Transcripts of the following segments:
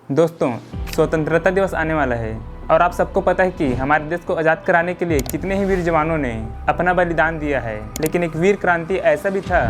दोस्तों, स्वतंत्रता दिवस आने वाला है और आप सबको पता है कि हमारे देश को आज़ाद कराने के लिए कितने ही वीर जवानों ने अपना बलिदान दिया है। लेकिन एक वीर क्रांति ऐसा भी था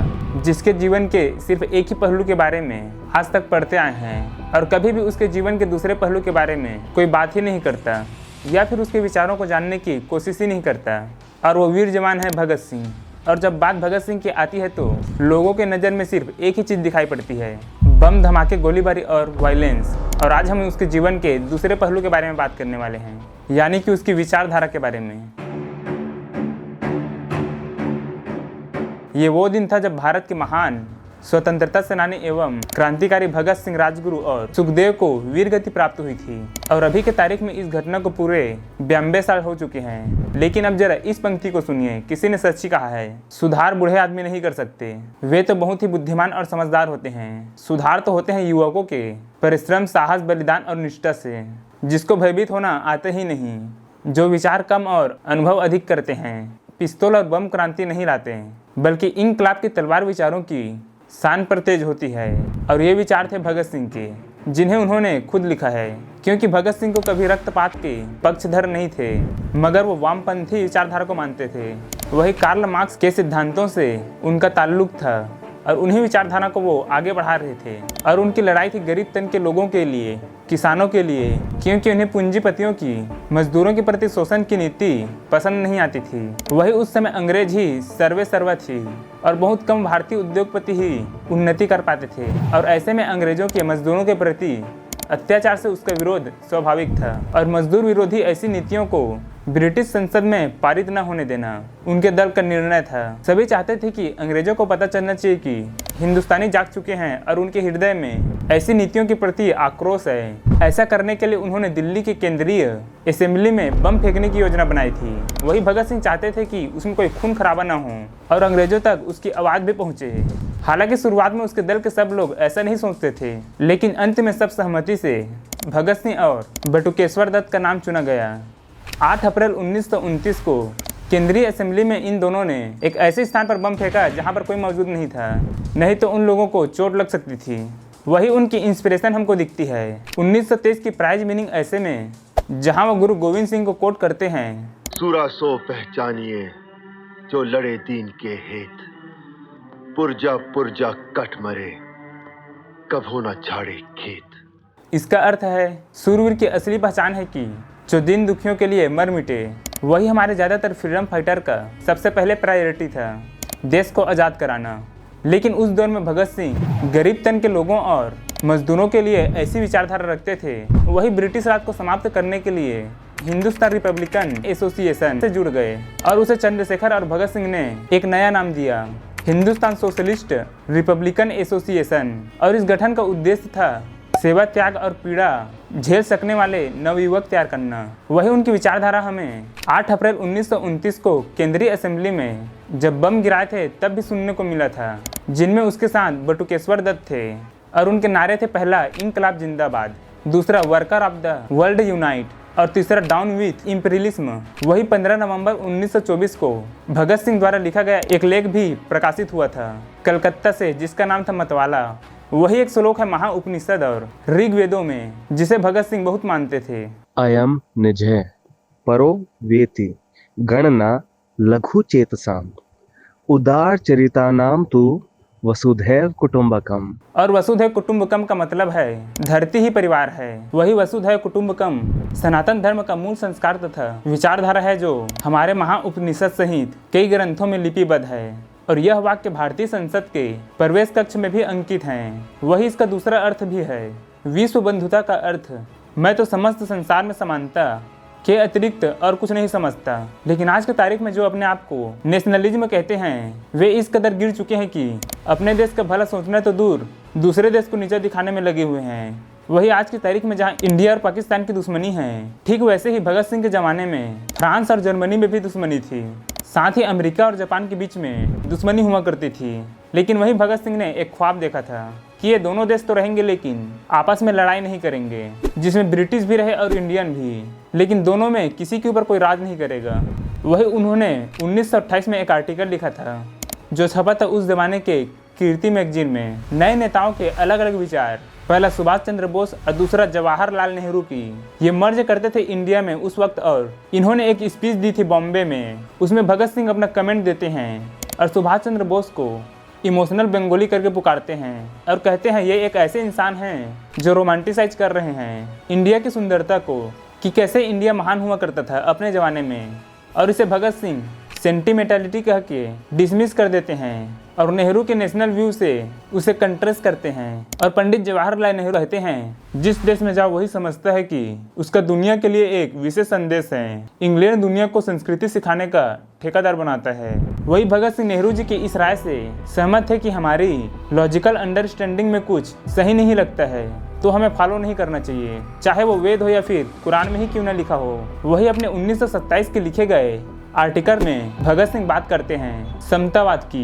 जिसके जीवन के सिर्फ एक ही पहलू के बारे में आज तक पढ़ते आए हैं और कभी भी उसके जीवन के दूसरे पहलू के बारे में कोई बात ही नहीं करता या फिर उसके विचारों को जानने की कोशिश ही नहीं करता। और वो वीर जवान है भगत सिंह। और जब बात भगत सिंह की आती है तो लोगों के नज़र में सिर्फ एक ही चीज़ दिखाई पड़ती है, बम धमाके, गोलीबारी और वायलेंस। और आज हम उसके जीवन के दूसरे पहलू के बारे में बात करने वाले हैं, यानी कि उसकी विचारधारा के बारे में। ये वो दिन था जब भारत के महान स्वतंत्रता सेनानी एवं क्रांतिकारी भगत सिंह, राजगुरु और सुखदेव को वीर गति प्राप्त हुई थी। और अभी के तारीख में इस घटना को पूरे 92 साल हो चुके हैं। लेकिन अब जरा इस पंक्ति को सुनिए। किसी ने सच ही कहा है, सुधार बूढ़े आदमी नहीं कर सकते, वे तो बहुत ही बुद्धिमान और समझदार होते हैं। सुधार तो होते हैं युवकों के परिश्रम, साहस, बलिदान और निष्ठा से, जिसको भयभीत होना आते ही नहीं, जो विचार कम और अनुभव अधिक करते हैं। पिस्तौल और बम क्रांति नहीं लाते, बल्कि इंकलाब की तलवार विचारों की शान पर तेज होती है। और ये विचार थे भगत सिंह के, जिन्हें उन्होंने खुद लिखा है। क्योंकि भगत सिंह को कभी रक्तपात के पक्षधर नहीं थे, मगर वो वामपंथी विचारधारा को मानते थे। वही कार्ल मार्क्स के सिद्धांतों से उनका ताल्लुक था और उन्हीं विचारधारा को वो आगे बढ़ा रहे थे। और उनकी लड़ाई थी गरीब तन के लोगों के लिए, किसानों के लिए, क्योंकि उन्हें पूंजीपतियों की, मजदूरों के प्रति शोषण की नीति पसंद नहीं आती थी। वही उस समय अंग्रेज ही सर्वे सर्वा थी और बहुत कम भारतीय उद्योगपति ही उन्नति कर पाते थे। और ऐसे में अंग्रेजों के मजदूरों के प्रति अत्याचार से उसका विरोध स्वाभाविक था। और मजदूर विरोधी ऐसी नीतियों को ब्रिटिश संसद में पारित न होने देना उनके दल का निर्णय था। सभी चाहते थे कि अंग्रेजों को पता चलना चाहिए कि हिंदुस्तानी जाग चुके हैं और उनके हृदय में ऐसी नीतियों के प्रति आक्रोश है। ऐसा करने के लिए उन्होंने दिल्ली के केंद्रीय असेंबली में बम फेंकने की योजना बनाई थी। वही भगत सिंह चाहते थे कि उसमें कोई खून खराबा न हो और अंग्रेजों तक उसकी आवाज़ भी पहुँचे। हालांकि शुरुआत में उसके दल के सब लोग ऐसा नहीं सोचते थे, लेकिन अंत में सब सहमति से भगत सिंह और बटुकेश्वर दत्त का नाम चुना गया। 8 अप्रैल 1929 को केंद्रीय असेंबली में इन दोनों ने एक ऐसे स्थान पर बम फेंका जहां पर कोई मौजूद नहीं था, नहीं तो उन लोगों को चोट लग सकती थी। वही उनकी इंस्पिरेशन हमको दिखती है। 1923 की प्राइज मीनिंग ऐसे में, जहां वो गुरु गोविंद सिंह को कोट करते हैं, सूरा सो पहचानिए जो लड़े दीन के हेत, पुरजा पुरजा कट मरे कब होना झाड़े खेत। इसका अर्थ है सूरवीर की असली पहचान है कि जो दिन दुखियों के लिए मर मिटे। वही हमारे ज़्यादातर फ्रीडम फाइटर का सबसे पहले प्रायोरिटी था, देश को आज़ाद कराना। लेकिन उस दौर में भगत सिंह गरीब तन के लोगों और मजदूरों के लिए ऐसी विचारधारा रखते थे। वही ब्रिटिश राज को समाप्त करने के लिए हिंदुस्तान रिपब्लिकन एसोसिएशन से जुड़ गए और उसे चंद्रशेखर और भगत सिंह ने एक नया नाम दिया, हिंदुस्तान सोशलिस्ट रिपब्लिकन एसोसिएशन। और इस गठन का उद्देश्य था सेवा, त्याग और पीड़ा झेल सकने वाले नवयुवक तैयार करना। वही उनकी विचारधारा हमें 8 अप्रैल 1929 को केंद्रीय असेंबली में जब बम गिराए थे तब भी सुनने को मिला था, जिनमें उसके साथ बटुकेश्वर दत्त थे। और उनके नारे थे, पहला इंकलाब जिंदाबाद, दूसरा worker of the world unite और तीसरा डाउन विथ इम्पीरियलिज्म। वही 15 नवंबर 1924 को भगत सिंह द्वारा लिखा गया एक लेख भी प्रकाशित हुआ था कलकत्ता से, जिसका नाम था मतवाला। वही एक श्लोक है महाउपनिषद और ऋग्वेदों में, जिसे भगत सिंह बहुत मानते थे। अयम निजः परो वेति गणना लघु चेतसाम उदार चरितानाम तु वसुधैव कुटुंबकम। और वसुधैव कुटुंबकम का मतलब है धरती ही परिवार है। वही वसुधैव कुटुंबकम सनातन धर्म का मूल संस्कार तथा विचारधारा है, जो हमारे महाउपनिषद सहित कई ग्रंथों में लिपिबद्ध है। और यह वाक्य भारतीय संसद के प्रवेश कक्ष में भी अंकित हैं। वही इसका दूसरा अर्थ भी है, विश्व बंधुता का अर्थ। मैं तो समस्त संसार में समानता के अतिरिक्त और कुछ नहीं समझता। लेकिन आज की तारीख में जो अपने आप को नेशनलिज्म कहते हैं, वे इस कदर गिर चुके हैं कि अपने देश का भला सोचना तो दूर, दूसरे देश को नीचा दिखाने में लगे हुए हैं। वही आज की तारीख में जहाँ इंडिया और पाकिस्तान की दुश्मनी है, ठीक वैसे ही भगत सिंह के ज़माने में फ्रांस और जर्मनी में भी दुश्मनी थी। साथ ही अमेरिका और जापान के बीच में दुश्मनी हुआ करती थी। लेकिन वही भगत सिंह ने एक ख्वाब देखा था कि ये दोनों देश तो रहेंगे, लेकिन आपस में लड़ाई नहीं करेंगे, जिसमें ब्रिटिश भी रहे और इंडियन भी, लेकिन दोनों में किसी के ऊपर कोई राज नहीं करेगा। वही उन्होंने 1928 में एक आर्टिकल लिखा था जो छपा था उस जमाने के कीर्ति मैगजीन में। नए नेताओं के अलग अलग विचार पहला सुभाष चंद्र बोस और दूसरा जवाहरलाल नेहरू की। ये मर्ज करते थे इंडिया में उस वक्त। और इन्होंने एक स्पीच दी थी बॉम्बे में, उसमें भगत सिंह अपना कमेंट देते हैं और सुभाष चंद्र बोस को इमोशनल बंगाली करके पुकारते हैं और कहते हैं ये एक ऐसे इंसान हैं जो रोमांटिसाइज कर रहे हैं इंडिया की सुंदरता को, कि कैसे इंडिया महान हुआ करता था अपने ज़माने में। और इसे भगत सिंह सेंटिमेंटलिटी कह के डिसमिस कर देते हैं और नेहरू के नेशनल व्यू से उसे कंट्रास्ट करते हैं। और पंडित जवाहरलाल नेहरू कहते हैं जिस देश में जाओ वही समझता है कि उसका दुनिया के लिए एक विशेष संदेश है। इंग्लैंड दुनिया को संस्कृति सिखाने का ठेकेदार बनाता है। वही भगत सिंह नेहरू जी की इस राय से सहमत है कि हमारी लॉजिकल अंडरस्टैंडिंग में कुछ सही नहीं लगता है तो हमें फॉलो नहीं करना चाहिए, चाहे वो वेद हो या फिर कुरान में ही क्यों न लिखा हो। वही अपने 1927 के लिखे गए आर्टिकल में भगत सिंह बात करते हैं समतावाद की,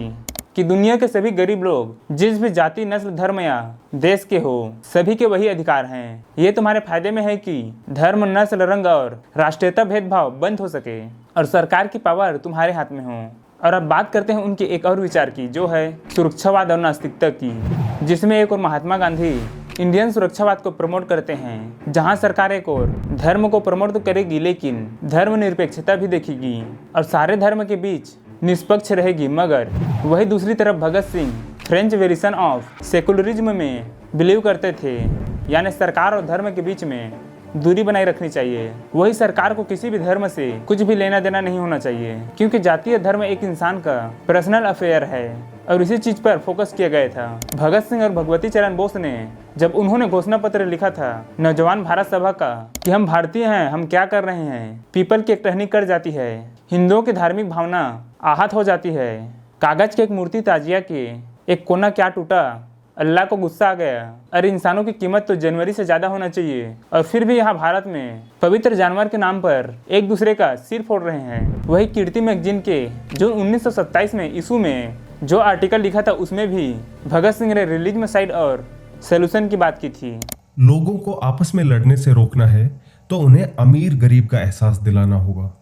कि दुनिया के सभी गरीब लोग जिस भी जाति, नस्ल, धर्म या देश के हो, सभी के वही अधिकार हैं। ये तुम्हारे फायदे में है कि धर्म, नस्ल, रंग और राष्ट्रीयता भेदभाव बंद हो सके और सरकार की पावर तुम्हारे हाथ में हो। और अब बात करते हैं उनके एक और विचार की, जो है सुरक्षावाद और नास्तिकता की, जिसमें एक और महात्मा गांधी इंडियन सुरक्षावाद को प्रमोट करते हैं, जहां सरकार एक और धर्म को प्रमोट तो करेगी लेकिन धर्मनिरपेक्षता भी देखेगी और सारे धर्म के बीच निष्पक्ष रहेगी। मगर वही दूसरी तरफ Bhagat Singh French variation of secularism में बिलीव करते थे, यानी सरकार और धर्म के बीच में दूरी बनाए रखनी चाहिए। वही सरकार को किसी भी धर्म से कुछ भी लेना देना नहीं होना चाहिए, क्योंकि जातीय धर्म एक इंसान का पर्सनल अफेयर है और इसी चीज पर फोकस किया गया था। भगत सिंह और भगवती चरण बोस ने जब उन्होंने घोषणा पत्र लिखा था नौजवान भारत सभा का कि हम भारतीय हैं, हम क्या कर रहे हैं, पीपल की एकटहनी कर जाती है, हिंदुओं की धार्मिक भावना आहत हो जाती है, कागज की एक मूर्ति ताजिया के एक कोना क्या टूटा, अल्लाह को गुस्सा आ गया, अरे इंसानों की कीमत तो जनवरी से ज़्यादा होना चाहिए और फिर भी यहाँ भारत में पवित्र जानवर के नाम पर एक दूसरे का सिर फोड़ रहे हैं। वही कीर्ति मैगजीन के जून 1927 में इशू में जो आर्टिकल लिखा था उसमें भी भगत सिंह ने रिलीजमेसाइड और सोल्यूशन की बात की थी। लोगों को आपस में लड़ने से रोकना है तो उन्हें अमीर गरीब का एहसास दिलाना होगा।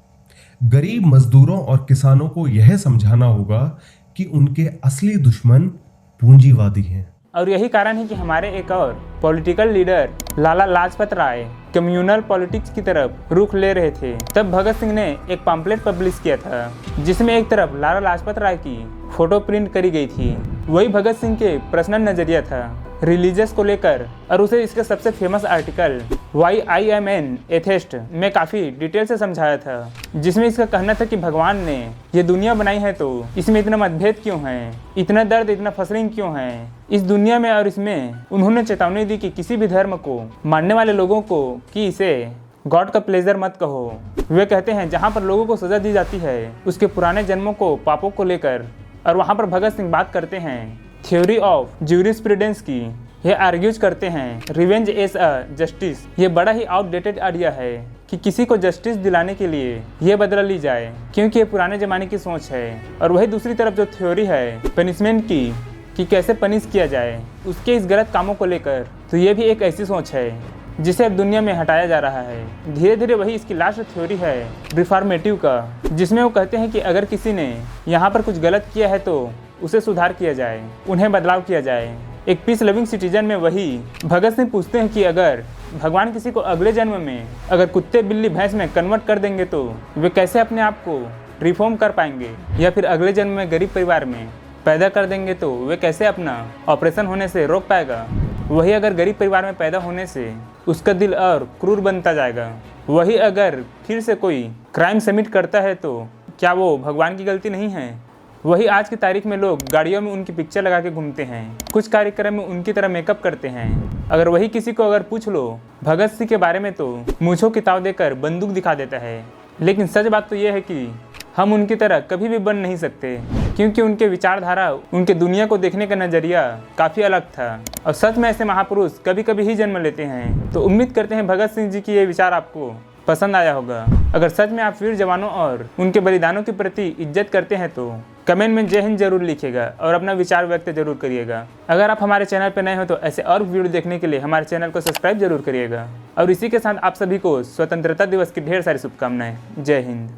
गरीब मजदूरों और किसानों को यह समझाना होगा कि उनके असली दुश्मन पूंजीवादी हैं। और यही कारण है कि हमारे एक और political leader Lala Lajpat Rai communal politics की तरफ रुख ले रहे थे। तब भगत सिंह ने एक पम्पलेट पब्लिश किया था जिसमें एक तरफ लाला लाजपत राय की फोटो प्रिंट करी गई थी। वही भगत सिंह के पर्सनल नजरिया था रिलीजियस को लेकर और उसे इसके सबसे famous article why I am an atheist में काफ़ी डिटेल से समझाया था, जिसमें इसका कहना था कि भगवान ने ये दुनिया बनाई है तो इसमें इतना मतभेद क्यों है, इतना दर्द, इतना फसलिंग क्यों है इस दुनिया में। और इसमें उन्होंने चेतावनी दी कि किसी भी धर्म को मानने वाले लोगों को कि इसे गॉड का प्लेजर मत कहो। वे कहते हैं जहाँ पर लोगों को सजा दी जाती है उसके पुराने जन्मों को, पापों को लेकर। और वहाँ पर भगत सिंह बात करते हैं थ्योरी ऑफ ज्यूरिस्प्रूडेंस की। ये आर्ग्यूज करते हैं रिवेंज एज अ जस्टिस। ये बड़ा ही आउटडेटेड आइडिया है कि किसी को जस्टिस दिलाने के लिए ये बदला ली जाए, क्योंकि ये पुराने ज़माने की सोच है। और वही दूसरी तरफ जो थ्योरी है पनिशमेंट की, कि कैसे पनिश किया जाए उसके इस गलत कामों को लेकर, तो ये भी एक ऐसी सोच है जिसे अब दुनिया में हटाया जा रहा है धीरे धीरे। वही इसकी लास्ट थ्योरी है रिफॉर्मेटिव का, जिसमें वो कहते हैं कि अगर किसी ने यहाँ पर कुछ गलत किया है तो उसे सुधार किया जाए, उन्हें बदलाव किया जाए। एक पीस लविंग सिटीजन में वही भगत सिंह पूछते हैं कि अगर भगवान किसी को अगले जन्म में अगर कुत्ते, बिल्ली, भैंस में कन्वर्ट कर देंगे तो वे कैसे अपने आप को रिफॉर्म कर पाएंगे, या फिर अगले जन्म में गरीब परिवार में पैदा कर देंगे तो वे कैसे अपना ऑपरेशन होने से रोक पाएगा। वही अगर गरीब परिवार में पैदा होने से उसका दिल और क्रूर बनता जाएगा। वही अगर फिर से कोई क्राइम समिट करता है तो क्या वो भगवान की गलती नहीं है। वही आज की तारीख में लोग गाड़ियों में उनकी पिक्चर लगा के घूमते हैं, कुछ कार्यक्रम में उनकी तरह मेकअप करते हैं। अगर वही किसी को अगर पूछ लो भगत सिंह के बारे में तो मूंछों की ताव देकर बंदूक दिखा देता है। लेकिन सच बात तो यह है कि हम उनकी तरह कभी भी बन नहीं सकते, क्योंकि उनके विचारधारा, उनके दुनिया को देखने का नज़रिया काफ़ी अलग था। और सच में ऐसे महापुरुष कभी कभी ही जन्म लेते हैं। तो उम्मीद करते हैं भगत सिंह जी की ये विचार आपको पसंद आया होगा। अगर सच में आप वीर जवानों और उनके बलिदानों के प्रति इज्जत करते हैं तो कमेंट में जय हिंद जरूर लिखिएगा और अपना विचार व्यक्त जरूर करिएगा। अगर आप हमारे चैनल पर नए हो तो ऐसे और वीडियो देखने के लिए हमारे चैनल को सब्सक्राइब जरूर करिएगा। और इसी के साथ आप सभी को स्वतंत्रता दिवस की ढेर सारी शुभकामनाएं। जय हिंद।